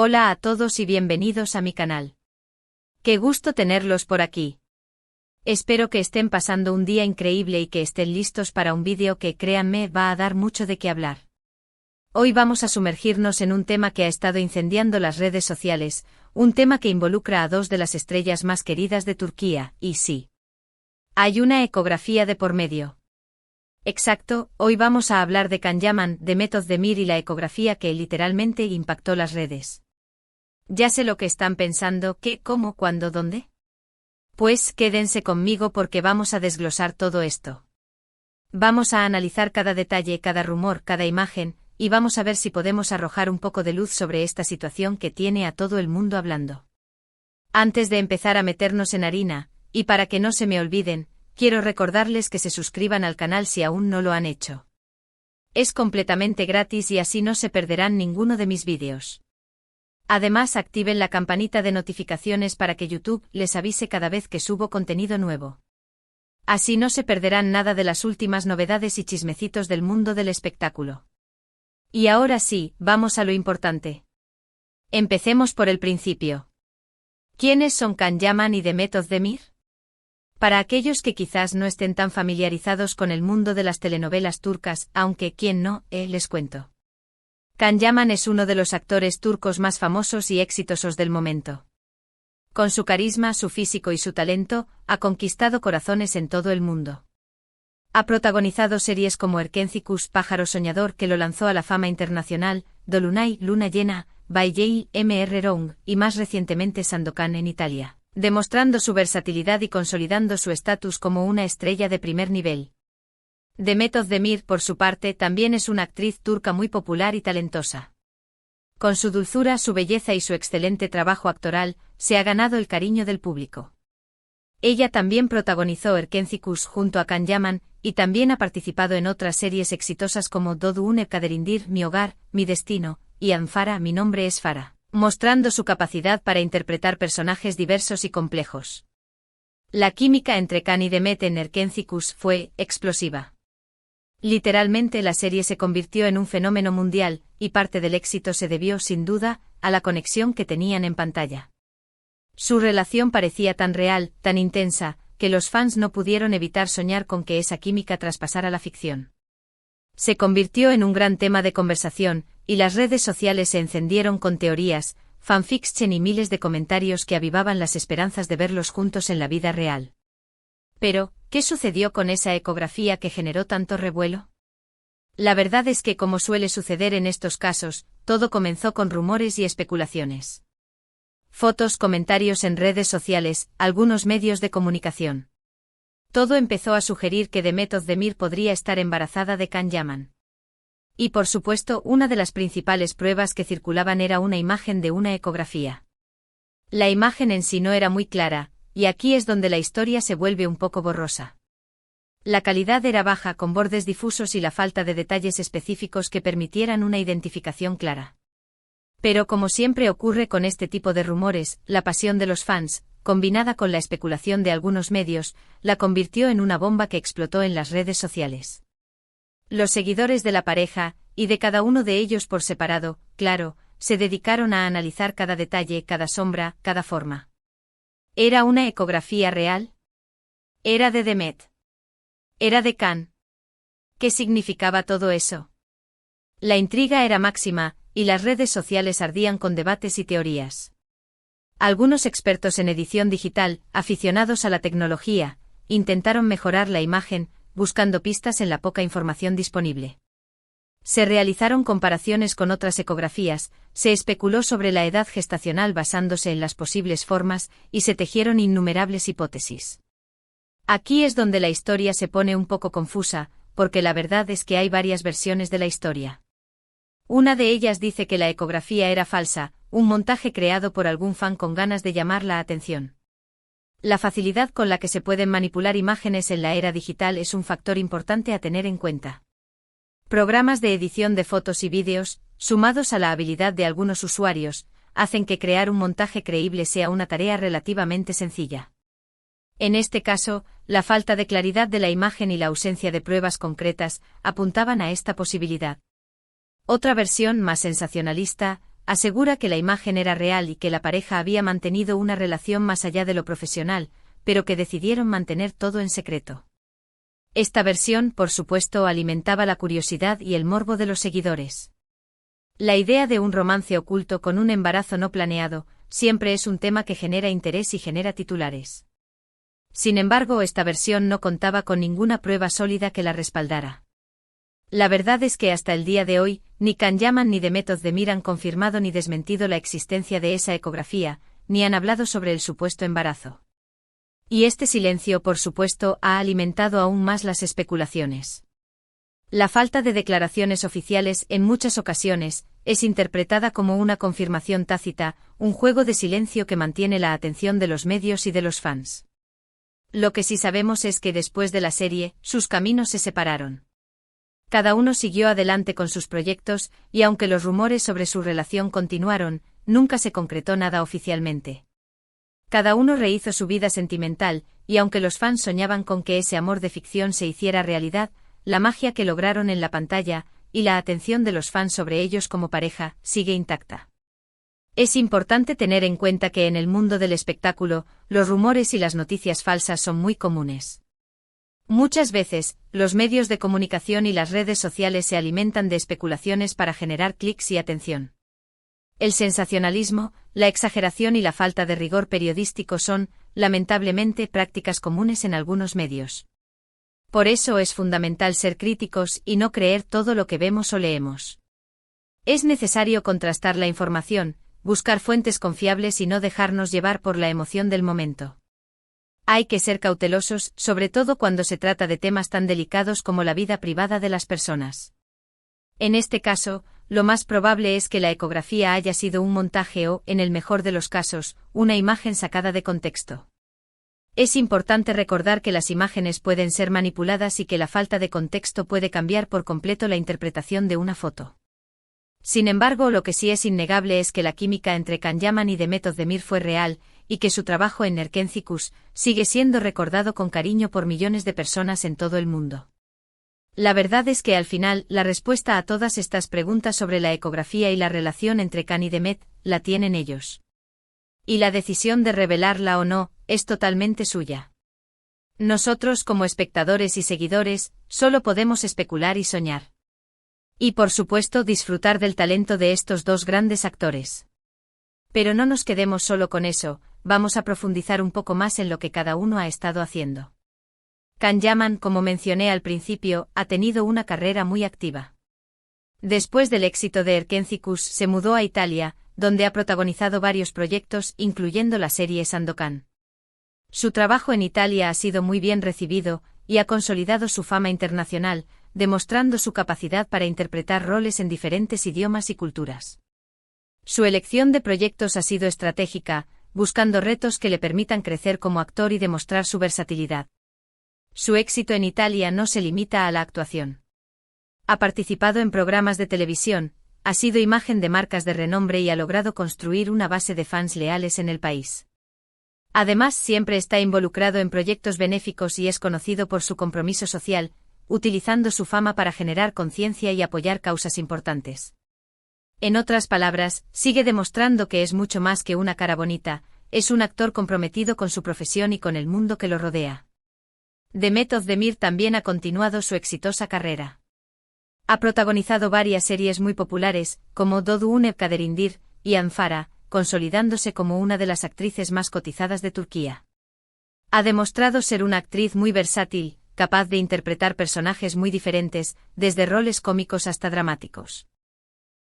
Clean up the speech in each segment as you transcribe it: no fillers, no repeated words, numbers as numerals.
Hola a todos y bienvenidos a mi canal. Qué gusto tenerlos por aquí. Espero que estén pasando un día increíble y que estén listos para un vídeo que, créanme, va a dar mucho de qué hablar. Hoy vamos a sumergirnos en un tema que ha estado incendiando las redes sociales, un tema que involucra a dos de las estrellas más queridas de Turquía, y sí, hay una ecografía de por medio. Exacto, hoy vamos a hablar de Can Yaman, Demet Özdemir y la ecografía que literalmente impactó las redes. Ya sé lo que están pensando, ¿qué, cómo, cuándo, dónde? Pues quédense conmigo porque vamos a desglosar todo esto. Vamos a analizar cada detalle, cada rumor, cada imagen, y vamos a ver si podemos arrojar un poco de luz sobre esta situación que tiene a todo el mundo hablando. Antes de empezar a meternos en harina, y para que no se me olviden, quiero recordarles que se suscriban al canal si aún no lo han hecho. Es completamente gratis y así no se perderán ninguno de mis vídeos. Además, activen la campanita de notificaciones para que YouTube les avise cada vez que subo contenido nuevo. Así no se perderán nada de las últimas novedades y chismecitos del mundo del espectáculo. Y ahora sí, vamos a lo importante. Empecemos por el principio. ¿Quiénes son Can Yaman y Demet Özdemir? Para aquellos que quizás no estén tan familiarizados con el mundo de las telenovelas turcas, aunque ¿quién no?, les cuento. Can Yaman es uno de los actores turcos más famosos y exitosos del momento. Con su carisma, su físico y su talento, ha conquistado corazones en todo el mundo. Ha protagonizado series como Erkencikus, Pájaro Soñador, que lo lanzó a la fama internacional, Dolunay, Luna Llena, Bailey, M.R. Round, y más recientemente Sandokan en Italia, demostrando su versatilidad y consolidando su estatus como una estrella de primer nivel. Demet Özdemir, por su parte, también es una actriz turca muy popular y talentosa. Con su dulzura, su belleza y su excelente trabajo actoral, se ha ganado el cariño del público. Ella también protagonizó Erkencikus junto a Can Yaman, y también ha participado en otras series exitosas como Doğduğun Kaderindir, Mi Hogar, Mi Destino, y Anfara, Mi Nombre es Farah, mostrando su capacidad para interpretar personajes diversos y complejos. La química entre Can y Demet en Erkencikus fue explosiva. Literalmente la serie se convirtió en un fenómeno mundial, y parte del éxito se debió, sin duda, a la conexión que tenían en pantalla. Su relación parecía tan real, tan intensa, que los fans no pudieron evitar soñar con que esa química traspasara la ficción. Se convirtió en un gran tema de conversación, y las redes sociales se encendieron con teorías, fanfiction y miles de comentarios que avivaban las esperanzas de verlos juntos en la vida real. Pero, ¿qué sucedió con esa ecografía que generó tanto revuelo? La verdad es que, como suele suceder en estos casos, todo comenzó con rumores y especulaciones. Fotos, comentarios en redes sociales, algunos medios de comunicación. Todo empezó a sugerir que Demet Özdemir podría estar embarazada de Can Yaman. Y por supuesto, una de las principales pruebas que circulaban era una imagen de una ecografía. La imagen en sí no era muy clara, y aquí es donde la historia se vuelve un poco borrosa. La calidad era baja, con bordes difusos y la falta de detalles específicos que permitieran una identificación clara. Pero como siempre ocurre con este tipo de rumores, la pasión de los fans, combinada con la especulación de algunos medios, la convirtió en una bomba que explotó en las redes sociales. Los seguidores de la pareja, y de cada uno de ellos por separado, claro, se dedicaron a analizar cada detalle, cada sombra, cada forma. ¿Era una ecografía real? ¿Era de Demet? ¿Era de Can? ¿Qué significaba todo eso? La intriga era máxima, y las redes sociales ardían con debates y teorías. Algunos expertos en edición digital, aficionados a la tecnología, intentaron mejorar la imagen, buscando pistas en la poca información disponible. Se realizaron comparaciones con otras ecografías, se especuló sobre la edad gestacional basándose en las posibles formas, y se tejieron innumerables hipótesis. Aquí es donde la historia se pone un poco confusa, porque la verdad es que hay varias versiones de la historia. Una de ellas dice que la ecografía era falsa, un montaje creado por algún fan con ganas de llamar la atención. La facilidad con la que se pueden manipular imágenes en la era digital es un factor importante a tener en cuenta. Programas de edición de fotos y vídeos, sumados a la habilidad de algunos usuarios, hacen que crear un montaje creíble sea una tarea relativamente sencilla. En este caso, la falta de claridad de la imagen y la ausencia de pruebas concretas apuntaban a esta posibilidad. Otra versión más sensacionalista asegura que la imagen era real y que la pareja había mantenido una relación más allá de lo profesional, pero que decidieron mantener todo en secreto. Esta versión, por supuesto, alimentaba la curiosidad y el morbo de los seguidores. La idea de un romance oculto con un embarazo no planeado siempre es un tema que genera interés y genera titulares. Sin embargo, esta versión no contaba con ninguna prueba sólida que la respaldara. La verdad es que hasta el día de hoy, ni Can Yaman ni Demet Özdemir han confirmado ni desmentido la existencia de esa ecografía, ni han hablado sobre el supuesto embarazo. Y este silencio, por supuesto, ha alimentado aún más las especulaciones. La falta de declaraciones oficiales en muchas ocasiones es interpretada como una confirmación tácita, un juego de silencio que mantiene la atención de los medios y de los fans. Lo que sí sabemos es que después de la serie, sus caminos se separaron. Cada uno siguió adelante con sus proyectos, y aunque los rumores sobre su relación continuaron, nunca se concretó nada oficialmente. Cada uno rehizo su vida sentimental, y aunque los fans soñaban con que ese amor de ficción se hiciera realidad, la magia que lograron en la pantalla, y la atención de los fans sobre ellos como pareja, sigue intacta. Es importante tener en cuenta que en el mundo del espectáculo, los rumores y las noticias falsas son muy comunes. Muchas veces, los medios de comunicación y las redes sociales se alimentan de especulaciones para generar clics y atención. El sensacionalismo, la exageración y la falta de rigor periodístico son, lamentablemente, prácticas comunes en algunos medios. Por eso es fundamental ser críticos y no creer todo lo que vemos o leemos. Es necesario contrastar la información, buscar fuentes confiables y no dejarnos llevar por la emoción del momento. Hay que ser cautelosos, sobre todo cuando se trata de temas tan delicados como la vida privada de las personas. En este caso, lo más probable es que la ecografía haya sido un montaje o, en el mejor de los casos, una imagen sacada de contexto. Es importante recordar que las imágenes pueden ser manipuladas y que la falta de contexto puede cambiar por completo la interpretación de una foto. Sin embargo, lo que sí es innegable es que la química entre Can Yaman y Demet Özdemir fue real, y que su trabajo en Erkenzikos sigue siendo recordado con cariño por millones de personas en todo el mundo. La verdad es que al final, la respuesta a todas estas preguntas sobre la ecografía y la relación entre Can y Demet, la tienen ellos. Y la decisión de revelarla o no, es totalmente suya. Nosotros, como espectadores y seguidores, solo podemos especular y soñar. Y por supuesto disfrutar del talento de estos dos grandes actores. Pero no nos quedemos solo con eso, vamos a profundizar un poco más en lo que cada uno ha estado haciendo. Can Yaman, como mencioné al principio, ha tenido una carrera muy activa. Después del éxito de Erkenzikos se mudó a Italia, donde ha protagonizado varios proyectos, incluyendo la serie Sandokan. Su trabajo en Italia ha sido muy bien recibido, y ha consolidado su fama internacional, demostrando su capacidad para interpretar roles en diferentes idiomas y culturas. Su elección de proyectos ha sido estratégica, buscando retos que le permitan crecer como actor y demostrar su versatilidad. Su éxito en Italia no se limita a la actuación. Ha participado en programas de televisión, ha sido imagen de marcas de renombre y ha logrado construir una base de fans leales en el país. Además, siempre está involucrado en proyectos benéficos y es conocido por su compromiso social, utilizando su fama para generar conciencia y apoyar causas importantes. En otras palabras, sigue demostrando que es mucho más que una cara bonita, es un actor comprometido con su profesión y con el mundo que lo rodea. Demet Özdemir también ha continuado su exitosa carrera. Ha protagonizado varias series muy populares, como Doğduğun Kader'indir y Anfara, consolidándose como una de las actrices más cotizadas de Turquía. Ha demostrado ser una actriz muy versátil, capaz de interpretar personajes muy diferentes, desde roles cómicos hasta dramáticos.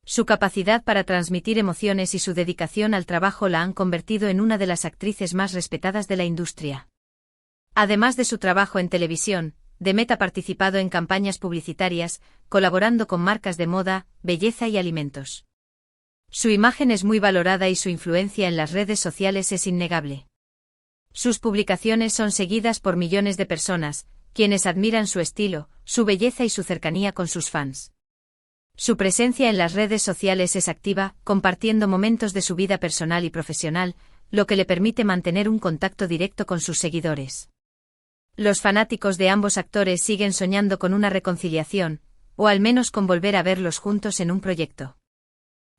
Su capacidad para transmitir emociones y su dedicación al trabajo la han convertido en una de las actrices más respetadas de la industria. Además de su trabajo en televisión, Demet ha participado en campañas publicitarias, colaborando con marcas de moda, belleza y alimentos. Su imagen es muy valorada y su influencia en las redes sociales es innegable. Sus publicaciones son seguidas por millones de personas, quienes admiran su estilo, su belleza y su cercanía con sus fans. Su presencia en las redes sociales es activa, compartiendo momentos de su vida personal y profesional, lo que le permite mantener un contacto directo con sus seguidores. Los fanáticos de ambos actores siguen soñando con una reconciliación, o al menos con volver a verlos juntos en un proyecto.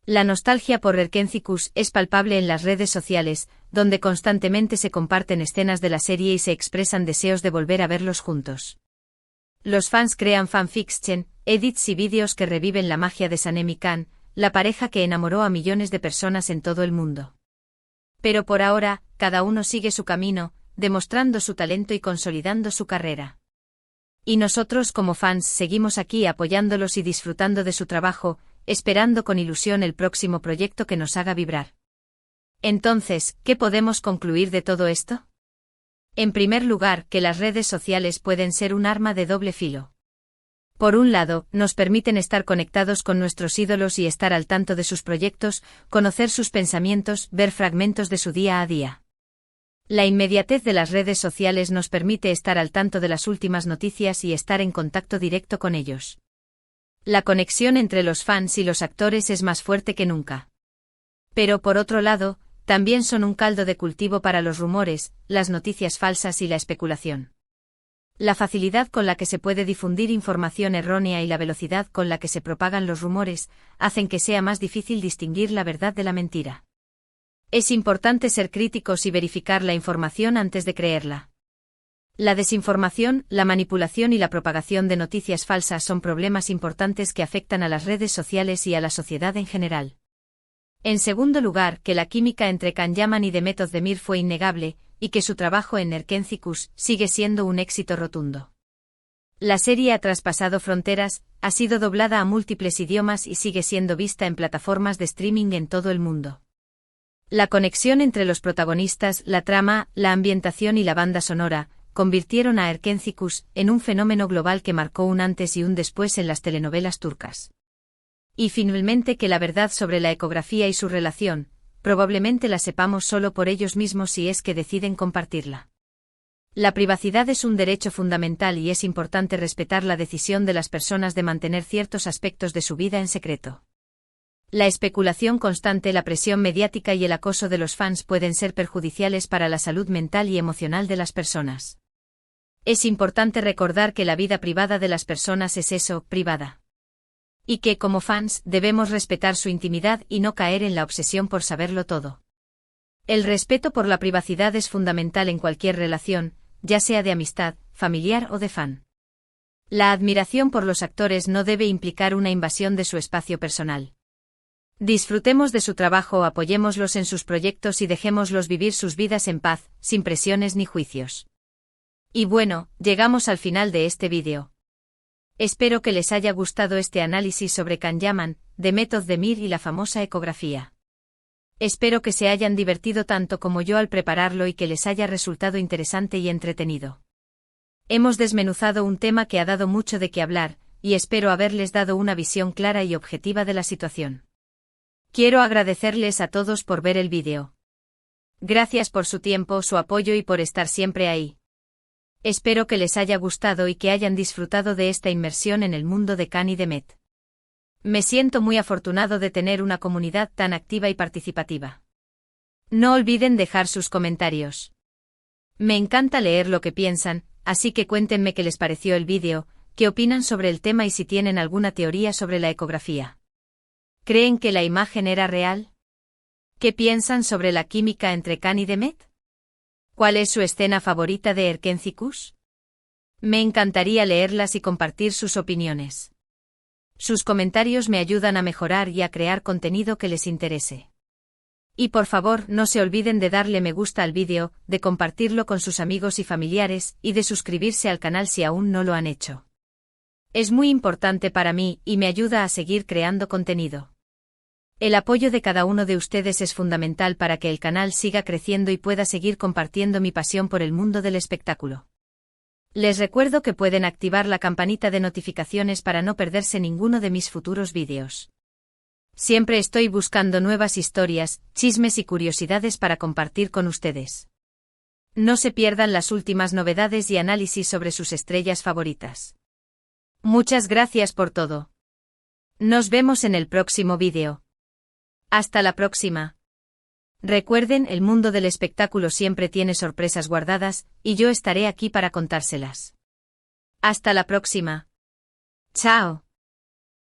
La nostalgia por Erkenzicus es palpable en las redes sociales, donde constantemente se comparten escenas de la serie y se expresan deseos de volver a verlos juntos. Los fans crean fanfiction, edits y vídeos que reviven la magia de Sanemi Kan, la pareja que enamoró a millones de personas en todo el mundo. Pero por ahora, cada uno sigue su camino, demostrando su talento y consolidando su carrera. Y nosotros como fans seguimos aquí apoyándolos y disfrutando de su trabajo, esperando con ilusión el próximo proyecto que nos haga vibrar. Entonces, ¿qué podemos concluir de todo esto? En primer lugar, que las redes sociales pueden ser un arma de doble filo. Por un lado, nos permiten estar conectados con nuestros ídolos y estar al tanto de sus proyectos, conocer sus pensamientos, ver fragmentos de su día a día. La inmediatez de las redes sociales nos permite estar al tanto de las últimas noticias y estar en contacto directo con ellos. La conexión entre los fans y los actores es más fuerte que nunca. Pero por otro lado, también son un caldo de cultivo para los rumores, las noticias falsas y la especulación. La facilidad con la que se puede difundir información errónea y la velocidad con la que se propagan los rumores, hacen que sea más difícil distinguir la verdad de la mentira. Es importante ser críticos y verificar la información antes de creerla. La desinformación, la manipulación y la propagación de noticias falsas son problemas importantes que afectan a las redes sociales y a la sociedad en general. En segundo lugar, que la química entre Can Yaman y Demet Özdemir fue innegable, y que su trabajo en Erkenzicus sigue siendo un éxito rotundo. La serie ha traspasado fronteras, ha sido doblada a múltiples idiomas y sigue siendo vista en plataformas de streaming en todo el mundo. La conexión entre los protagonistas, la trama, la ambientación y la banda sonora, convirtieron a Erkenzicus en un fenómeno global que marcó un antes y un después en las telenovelas turcas. Y finalmente que la verdad sobre la ecografía y su relación, probablemente la sepamos solo por ellos mismos si es que deciden compartirla. La privacidad es un derecho fundamental y es importante respetar la decisión de las personas de mantener ciertos aspectos de su vida en secreto. La especulación constante, la presión mediática y el acoso de los fans pueden ser perjudiciales para la salud mental y emocional de las personas. Es importante recordar que la vida privada de las personas es eso, privada. Y que, como fans, debemos respetar su intimidad y no caer en la obsesión por saberlo todo. El respeto por la privacidad es fundamental en cualquier relación, ya sea de amistad, familiar o de fan. La admiración por los actores no debe implicar una invasión de su espacio personal. Disfrutemos de su trabajo, apoyémoslos en sus proyectos y dejémoslos vivir sus vidas en paz, sin presiones ni juicios. Y bueno, llegamos al final de este vídeo. Espero que les haya gustado este análisis sobre Can Yaman, Demet Özdemir y la famosa ecografía. Espero que se hayan divertido tanto como yo al prepararlo y que les haya resultado interesante y entretenido. Hemos desmenuzado un tema que ha dado mucho de qué hablar, y espero haberles dado una visión clara y objetiva de la situación. Quiero agradecerles a todos por ver el vídeo. Gracias por su tiempo, su apoyo y por estar siempre ahí. Espero que les haya gustado y que hayan disfrutado de esta inmersión en el mundo de Can y Demet. Me siento muy afortunado de tener una comunidad tan activa y participativa. No olviden dejar sus comentarios. Me encanta leer lo que piensan, así que cuéntenme qué les pareció el vídeo, qué opinan sobre el tema y si tienen alguna teoría sobre la ecografía. ¿Creen que la imagen era real? ¿Qué piensan sobre la química entre Can y Demet? ¿Cuál es su escena favorita de Erkenzicus? Me encantaría leerlas y compartir sus opiniones. Sus comentarios me ayudan a mejorar y a crear contenido que les interese. Y por favor, no se olviden de darle me gusta al vídeo, de compartirlo con sus amigos y familiares, y de suscribirse al canal si aún no lo han hecho. Es muy importante para mí y me ayuda a seguir creando contenido. El apoyo de cada uno de ustedes es fundamental para que el canal siga creciendo y pueda seguir compartiendo mi pasión por el mundo del espectáculo. Les recuerdo que pueden activar la campanita de notificaciones para no perderse ninguno de mis futuros vídeos. Siempre estoy buscando nuevas historias, chismes y curiosidades para compartir con ustedes. No se pierdan las últimas novedades y análisis sobre sus estrellas favoritas. Muchas gracias por todo. Nos vemos en el próximo vídeo. Hasta la próxima. Recuerden, el mundo del espectáculo siempre tiene sorpresas guardadas, y yo estaré aquí para contárselas. Hasta la próxima. Chao.